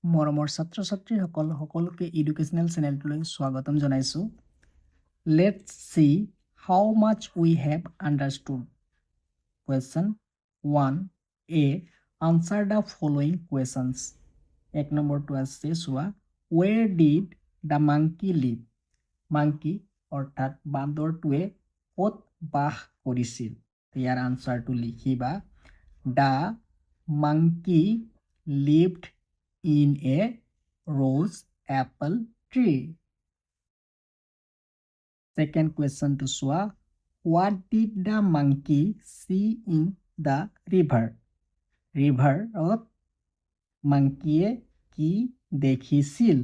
মৰমৰ ছাত্ৰ ছাত্ৰীসকল সকলোকে এডুকেশ্যনেল চেনেলটোলৈ স্বাগতম জনাইছোঁ। Let's see how much we have understood. Question 1 A answer the following questions. 1 নম্বৰটো আছে চোৱা, where did the monkey live. Monkey অৰ্থাৎ বান্দৰটোৱে ক'ত বাস কৰিছিল। ইয়াৰ আনচাৰটো লিখিবা, the monkey lived in a rose apple tree. Second question to Swa, what did the monkey see in the river? River of monkey ki dekhisil.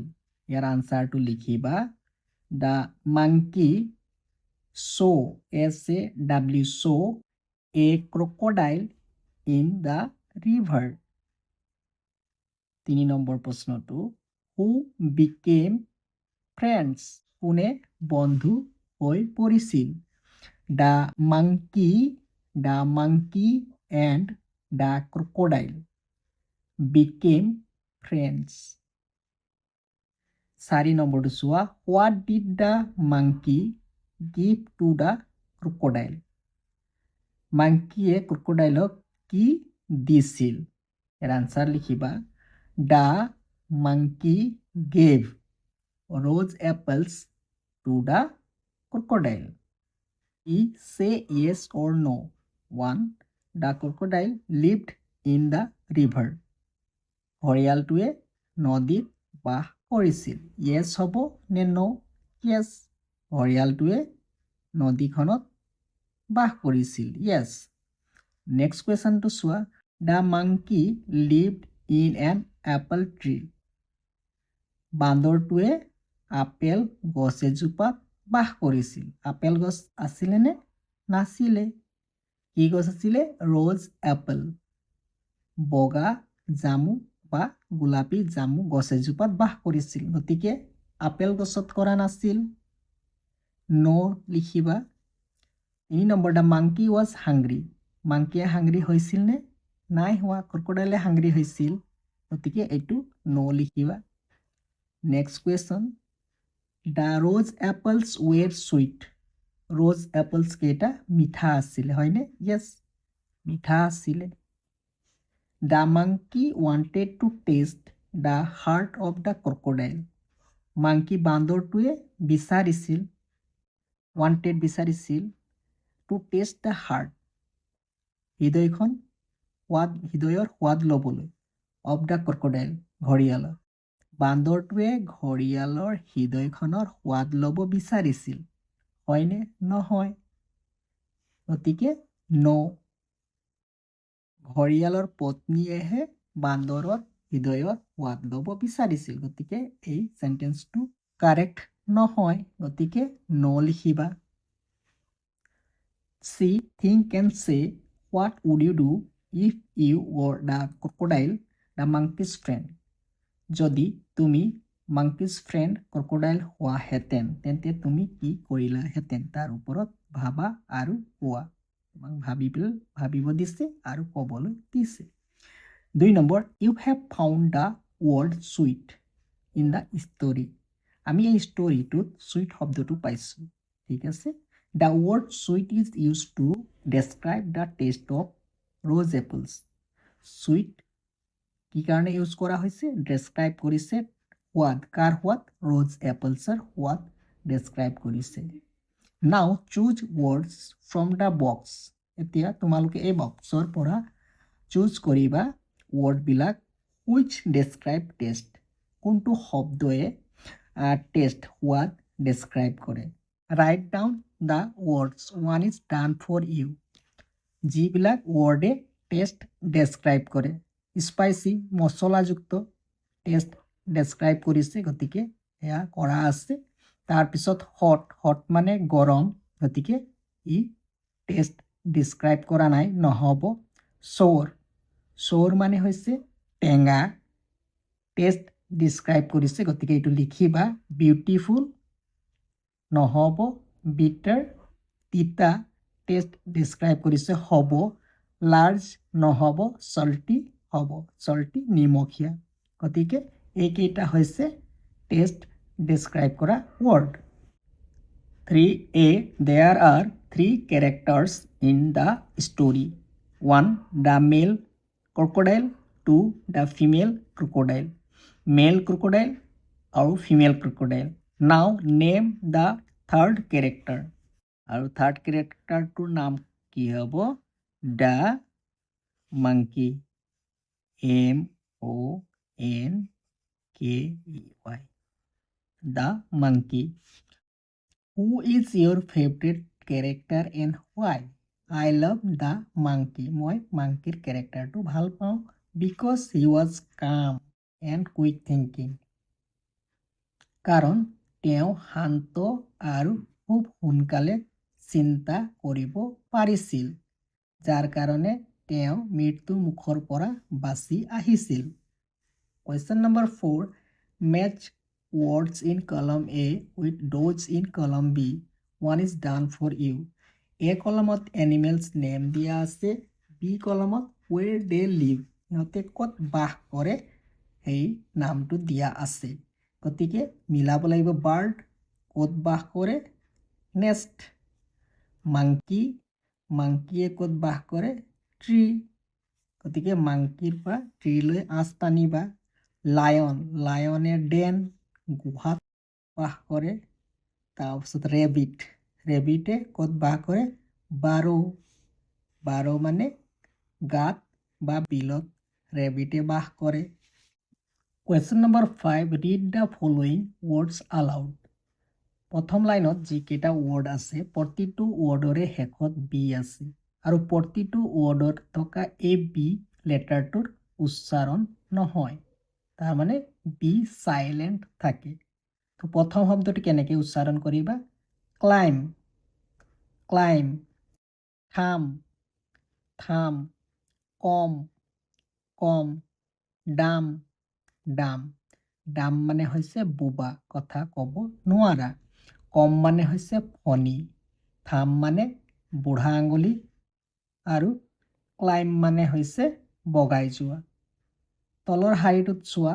Your answer to likhiba, the monkey saw, S-A-W, saw a crocodile in the river. 3 number প্ৰশ্নটো, who became friends, কোনে বন্ধু হৈ পৰিছিল। the monkey and the crocodile became friends. 4 নম্বৰটো চোৱা, what did the monkey give to the crocodile? মাংকিয়ে ক্ৰকডাইলক কি দিছিল। ইয়াৰ answer লিখিবা, the monkey gave rose apples to the crocodile. Say yes or no. 1. The crocodile lived in the river. ঘৰিয়ালটোৱে নদীত বাস কৰিছিল। Yes হ'ব নে no? Yes. ঘৰিয়ালটোৱে নদীখনত বাস কৰিছিল। Yes. Next question to চোৱা, the monkey lived in an apple tree. বান্দৰটোৱে আপেল গছ এজোপাত বাস কৰিছিল। আপেল গছ আছিলে নে? নাছিলে। কি গছ আছিলে? ৰ'জ এপল, বগা জামু বা গোলাপী জামু গছ এজোপাত বাস কৰিছিল। গতিকে আপেল গছত কৰা নাছিল। নো লিখিবা। 3 নম্বৰ, দ্য মাংকি ৱাজ হাংগ্ৰি। মাংকিয়ে হাংগ্ৰি হৈছিল নে? নাই হোৱা। ক্ৰকডাইলে হাংগ্ৰি হৈছিল। গতিকে এইটো নো লিখিবা। Next question, the rose apples were sweet. Rose apples কেইটা মিঠা আছিলে, হয়নে? য়েছ, মিঠা আছিলে। The monkey wanted to taste the heart of the crocodile. Monkey বান্দৰটোৱে বিচাৰিছিল, ৱান্টেড বিচাৰিছিল, টু টেষ্ট দ্য হাৰ্ট, হৃদয়ৰ সোৱাদ ল'বলৈ, অফ দ্য ক্ৰকডাইল, ঘৰিয়ালৰ। বান্দৰটোৱে ঘৰিয়ালৰ হৃদয়খনৰ সোৱাদ ল'ব বিচাৰিছিল, হয়নে? নহয়। গতিকে নো। ঘৰিয়ালৰ পত্নীয়েহে বান্দৰৰ হৃদয়ৰ সোৱাদ ল'ব বিচাৰিছিল। গতিকে এই চেণ্টেন্সটো কাৰেক্ট নহয়। গতিকে নো লিখিবা। See, think and say, what would you do if you were the crocodile, the monkey's friend? যদি তুমি মাংকিজ ফ্ৰেণ্ড ক্ৰকডাইল হোৱাহেঁতেন তেন্তে তুমি কি কৰিলাহেঁতেন, তাৰ ওপৰত ভাবা আৰু কোৱা। তোমাক ভাবিব দিছে আৰু ক'বলৈ দিছে। 2 নম্বৰ, you have found the word sweet in the story. আমি এই ষ্টৰিটোত চুইট শব্দটো পাইছোঁ। ঠিক আছে। The word sweet is use to describe the taste of rose apples. Sweet কি কাৰণে ইউজ কৰা হৈছে? ডেছক্ৰাইব কৰিছে সোৱাদ। কাৰ সোৱাদ? ৰ'জ এপলছৰ সোৱাদ ডেছক্ৰাইব কৰিছে। নাও choose words from the box. এতিয়া তোমালোকে এই বক্সৰ পৰা চুজ কৰিবা ৱৰ্ডবিলাক হুইচ ডেছক্ৰাইব টেষ্ট। কোনটো শব্দই টেষ্ট সোৱাদ ডেছক্ৰাইব কৰে। Write down the words, one is done for you. যিবিলাক ৱৰ্ডে টেষ্ট ডেছক্ৰাইব কৰে। স্পাইচি, মছলাযুক্ত টেষ্ট ডেছক্ৰাইব কৰিছে, গতিকে এয়া কৰা আছে। তাৰপিছত হট মানে গৰম, গতিকে ই টেষ্ট ডিছক্ৰাইব কৰা নাই, নহ'ব। চৌৰ মানে হৈছে টেঙা, টেষ্ট ডিছক্ৰাইব কৰিছে, গতিকে এইটো লিখিবা। বিউটিফুল নহ'ব। বিটাৰ তিতা, টেষ্ট ডিছক্ৰাইব কৰিছে, হ'ব। লাৰ্জ নহ'ব। চল্টি হ'ব, চল্টি নিমখীয়া। গতিকে এইকেইটা হৈছে টেষ্ট ডেছক্ৰাইব কৰা word 3a there are 3 characters in the story 1 the male crocodile 2 the female crocodile male crocodile আৰু female crocodile now name the third character আৰু third character টোৰ নাম কি হ'ব the monkey MONKEY the monkey Who is your favorite character and why? I love the monkey. মই monkeyৰ characterটো ভাল পাওঁ because he was calm and quick thinking. কাৰণ তেওঁ শান্ত আৰু খুব সোনকালে চিন্তা কৰিব পাৰিছিল যাৰ কাৰণে তেওঁ মৃত্যুৰ মুখৰ পৰা বাচি আহিছিল Question number 4 Match words in column A with those in column B. One is done for you. A column animals name দিয়া আছে B column where they live. ইহঁতে ক'ত বাস কৰে সেই নামটো দিয়া আছে গতিকে মিলাব লাগিব বাৰ্ড ক'ত বাস কৰে নেষ্ট মাংকি মাংকিয়ে ক'ত বাস কৰে ট্ৰী গতিকে মাংকিৰ পৰা ট্ৰীলৈ আঁচ টানিবা লায়ন লায়নে ডেন গুহাত বাস কৰে তাৰপিছত ৰেবিট ৰেবিটে ক'ত বাস কৰে বাৰ মানে গাত বা বিলত ৰেবিটে বাস কৰে Question number 5 read the following words aloud প্ৰথম লাইনত যিকেইটা ৱৰ্ড আছে প্ৰতিটো ৱৰ্ডৰে শেষত বি আছে আৰু প্ৰতিটো ৱৰ্ডত থকা এ বি লেটাৰটোৰ উচ্চাৰণ নহয় তাৰ মানে বি সাইলেন্ট থাকে তো প্ৰথম শব্দটো কেনেকৈ উচ্চাৰণ কৰিবা ক্লাইম ক্লাইম থাম থাম কম কম ডাম ডাম ডাম মানে হৈছে বোবা কথা ক'ব নোৱাৰা কম মানে হৈছে ফণি থাম মানে বুঢ়া আঙুলি আৰু ক্লাইম মানে হৈছে বগাই যোৱা তলৰ শাৰীটোত চোৱা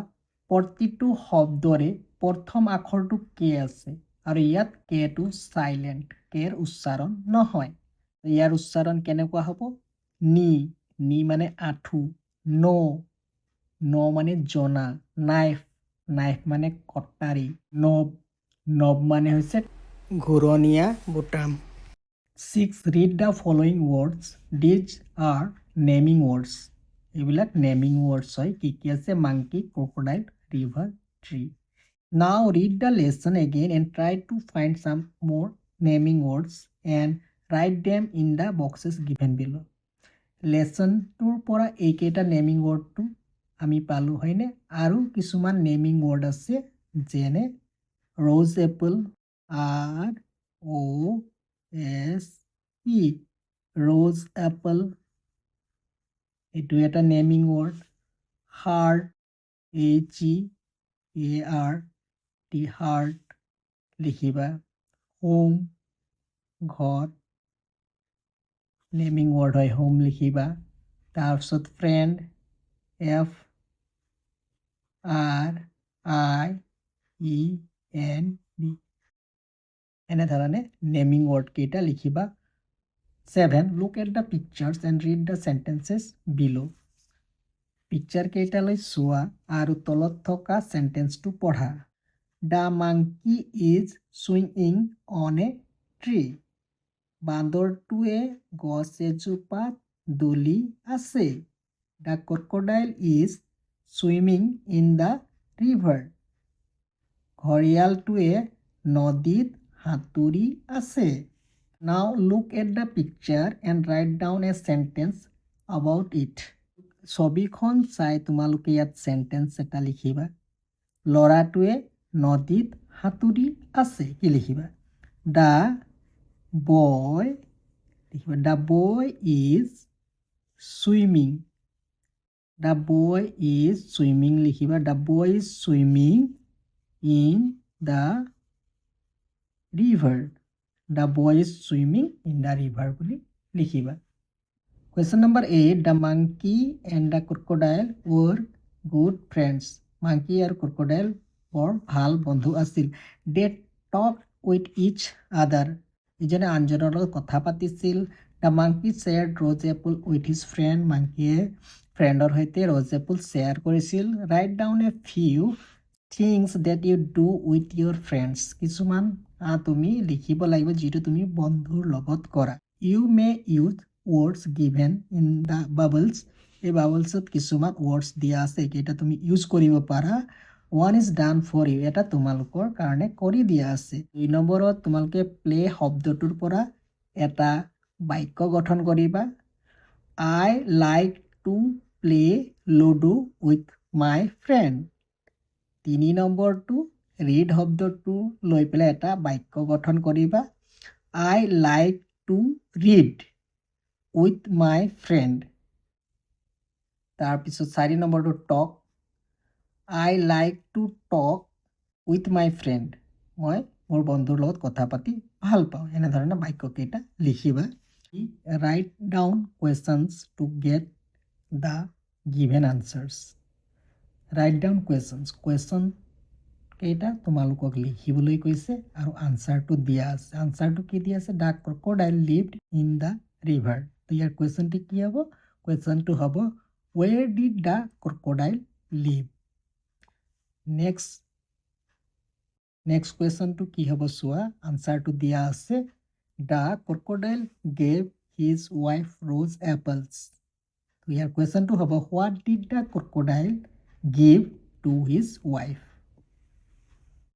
প্ৰতিটো শব্দৰে প্ৰথম আখৰটো কে আছে আৰু ইয়াত কেটো সাইলেন্ট কেৰ উচ্চাৰণ নহয় ইয়াৰ উচ্চাৰণ কেনেকুৱা হ'ব নি নি মানে আঠু নো নো মানে জনা নাইফ নাইফ মানে কটাৰী নব নব মানে হৈছে ঘূৰণীয়া বুটাম 6 read the following words these are naming words এইবিলাক নেমিং ৱৰ্ডছ হয় কি আছে monkey crocodile river tree now read the lesson again and try to find some more naming words and write them in the boxes given below লেসনটোৰ পৰা এইকেইটা naming ৱৰ্ডটো আমি পালোঁ হয়নে আৰু কিছুমান নেমিং ৱৰ্ড আছে যেনে rose apple ROSE rose apple এইটো এটা naming word heart HEART heart লিখিবা হোম ঘৰ নেমিং ৱৰ্ড হয় হোম লিখিবা তাৰপিছত ফ্ৰেণ্ড FRIEND এনেধৰণে নেমিং ৱৰ্ড কেইটা লিখিবা 7 look at the pictures and read the sentences below picture কেইটালৈ চোৱা আৰু তলত থকা সেন্টেন্সটো পঢ়া The monkey is swinging on a tree বান্দৰটোৱে গছ এজোপাত দলি আছে The crocodile is swimming in the river ঘৰিয়ালটোৱে নদীত সাঁতুৰি আছে Now look at the picture and write down a sentence about it ছবিখন চাই তোমালোকে ইয়াত সেন্টেন্স এটা লিখিবা লৰাটোৱে নদীত সাঁতুৰি আছে কি লিখিবা The boy the boy is swimming the boy is swimming লিখিবা the boy is swimming in the river the boy is swimming in the river বুলি লিখিবা Question number 8 the monkey and the crocodile were good friends monkey আৰু crocodile বৰ ভাল বন্ধু আছিল। দে talk with ইচ আদাৰ, ইজনে আনজনৰ লগত কথা পাতিছিল। The monkey shared rose apple with his friend, মাংকিয়ে ফ্ৰেণ্ডৰ সৈতে ৰ'জ এপল শ্বেয়াৰ কৰিছিল। Write down a few things that you do with your friends, কিছুমান তুমি লিখিব লাগিব যিটো তুমি বন্ধুৰ লগত কৰা। You may use words given in the bubbles, এই বাবলছত কিছুমান ৱৰ্ডছ দিয়া আছে, এইকেইটা তুমি ইউজ কৰিব পাৰা। One is done for you, এটা তোমালোকৰ কাৰণে কৰি দিয়া আছে। 2 নম্বৰত তোমালোকে প্লে শব্দটোৰ পৰা এটা বাক্য গঠন কৰিবা। I like to play ludo with my friend. 3 নম্বৰটো ৰিড শব্দটো লৈ পেলাই এটা বাক্য গঠন কৰিবা। I like to read with my friend. তাৰপিছত 4 নম্বৰটো talk. I like to talk with my friend, মই মোৰ বন্ধুৰ লগত কথা পাতি ভাল পাওঁ। এনেধৰণে বাক্যকেইটা লিখিবা। Right down questions to get the given answers. Right down questions, question কেইটা তোমালোকক লিখিবলৈ কৈছে আৰু আনচাৰটো দিয়া আছে। আনচাৰটো কি দিয়া আছে? The crocodile lived in the river. তো ইয়াৰ কুৱেশ্যনটো কি হ'ব? কুৱেশ্যনটো হ'ব where did the crocodile live. Next কুৱেশ্যনটো কি হ'ব চোৱা, আনচাৰটো দিয়া আছে the crocodile gave his wife rose apples. তো ইয়াৰ কুৱেশ্যনটো হ'ব what did the crocodile give to his wife.